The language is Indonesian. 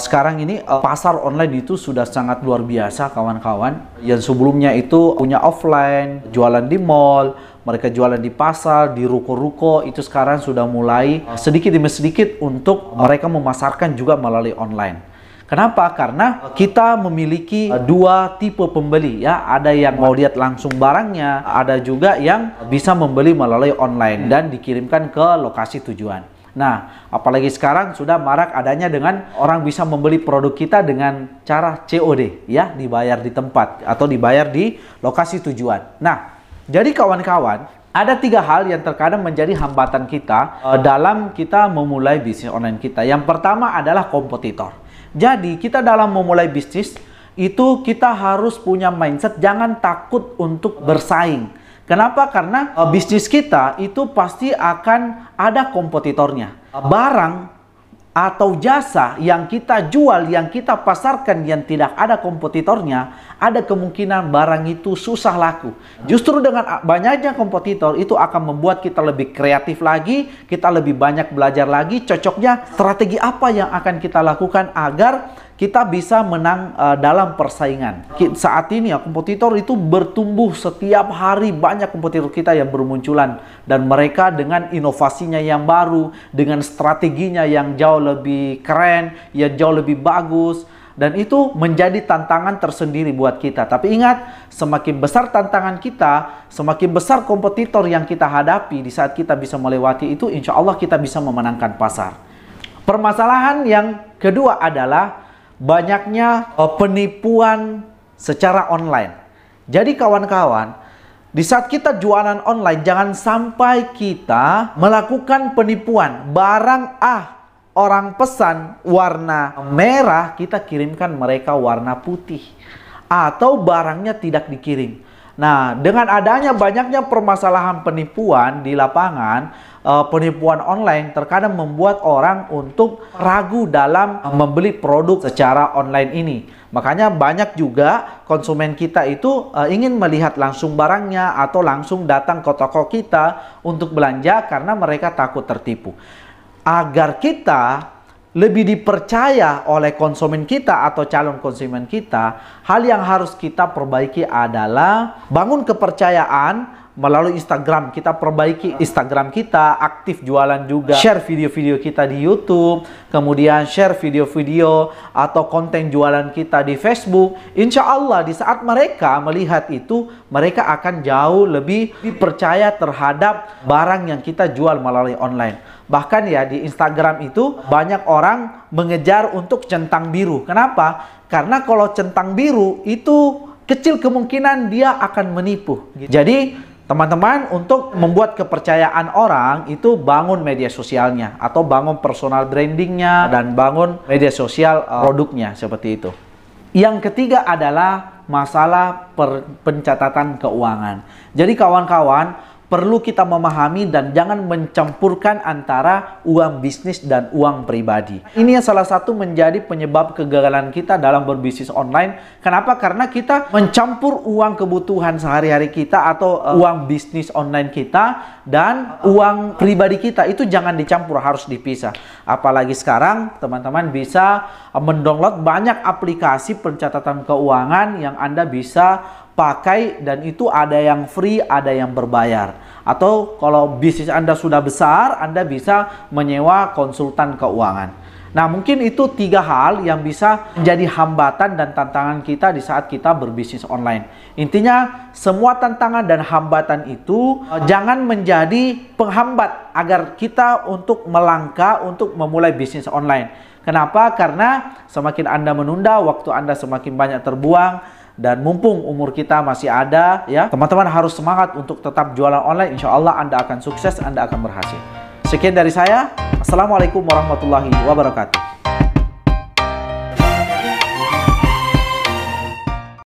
Sekarang ini pasar online itu sudah sangat luar biasa kawan-kawan. Yang sebelumnya itu punya offline, jualan di mall, mereka jualan di pasar, di ruko-ruko, itu sekarang sudah mulai sedikit demi sedikit untuk mereka memasarkan juga melalui online. Kenapa? Karena kita memiliki dua tipe pembeli ya. Ada yang mau lihat langsung barangnya, ada juga yang bisa membeli melalui online dan dikirimkan ke lokasi tujuan. Nah, apalagi sekarang sudah marak adanya dengan orang bisa membeli produk kita dengan cara COD ya, dibayar di tempat atau dibayar di lokasi tujuan. Nah, jadi kawan-kawan, ada 3 hal yang terkadang menjadi hambatan kita dalam kita memulai bisnis online kita. Yang pertama adalah kompetitor. Jadi kita dalam memulai bisnis itu kita harus punya mindset jangan takut untuk bersaing. Kenapa? Karena bisnis kita itu pasti akan ada kompetitornya. Barang atau jasa yang kita jual, yang kita pasarkan yang tidak ada kompetitornya, ada kemungkinan barang itu susah laku. Justru dengan banyaknya kompetitor itu akan membuat kita lebih kreatif lagi, kita lebih banyak belajar lagi, cocoknya strategi apa yang akan kita lakukan agar kita bisa menang dalam persaingan. Saat ini ya kompetitor itu bertumbuh setiap hari, banyak kompetitor kita yang bermunculan dan mereka dengan inovasinya yang baru, dengan strateginya yang jauh lebih keren, yang jauh lebih bagus, dan itu menjadi tantangan tersendiri buat kita. Tapi ingat, semakin besar tantangan kita, semakin besar kompetitor yang kita hadapi. Di saat kita bisa melewati itu, insya Allah kita bisa memenangkan pasar. Permasalahan yang kedua adalah banyaknya penipuan secara online. Jadi kawan-kawan, di saat kita jualan online, jangan sampai kita melakukan penipuan. Barang orang pesan warna merah, kita kirimkan mereka warna putih. Atau barangnya tidak dikirim. Nah, dengan adanya banyaknya permasalahan penipuan di lapangan, penipuan online terkadang membuat orang untuk ragu dalam membeli produk secara online ini. Makanya banyak juga konsumen kita itu ingin melihat langsung barangnya atau langsung datang ke toko kita untuk belanja karena mereka takut tertipu. Agar kita lebih dipercaya oleh konsumen kita atau calon konsumen kita, hal yang harus kita perbaiki adalah bangun kepercayaan melalui Instagram. Kita perbaiki Instagram kita, aktif jualan juga, share video-video kita di YouTube, kemudian share video-video atau konten jualan kita di Facebook. Insya Allah di saat mereka melihat itu, mereka akan jauh lebih dipercaya terhadap barang yang kita jual melalui online. Bahkan ya di Instagram itu banyak orang mengejar untuk centang biru. Kenapa? Karena kalau centang biru itu kecil kemungkinan dia akan menipu. Jadi teman-teman, untuk membuat kepercayaan orang itu bangun media sosialnya atau bangun personal brandingnya dan bangun media sosial produknya seperti itu. Yang ketiga adalah masalah pencatatan keuangan. Jadi kawan-kawan, perlu kita memahami dan jangan mencampurkan antara uang bisnis dan uang pribadi. Ini yang salah satu menjadi penyebab kegagalan kita dalam berbisnis online. Kenapa? Karena kita mencampur uang kebutuhan sehari-hari kita atau uang bisnis online kita dan uang pribadi kita. Itu jangan dicampur, harus dipisah. Apalagi sekarang teman-teman bisa mendownload banyak aplikasi pencatatan keuangan yang Anda bisa pakai, dan itu ada yang free, ada yang berbayar. Atau kalau bisnis Anda sudah besar, Anda bisa menyewa konsultan keuangan. Nah, mungkin itu 3 hal yang bisa menjadi hambatan dan tantangan kita di saat kita berbisnis online. Intinya, semua tantangan dan hambatan itu jangan menjadi penghambat agar kita untuk melangkah untuk memulai bisnis online. Kenapa? Karena semakin Anda menunda, waktu Anda semakin banyak terbuang. Dan mumpung umur kita masih ada, ya, teman-teman harus semangat untuk tetap jualan online. Insya Allah Anda akan sukses, Anda akan berhasil. Sekian dari saya. Assalamualaikum warahmatullahi wabarakatuh.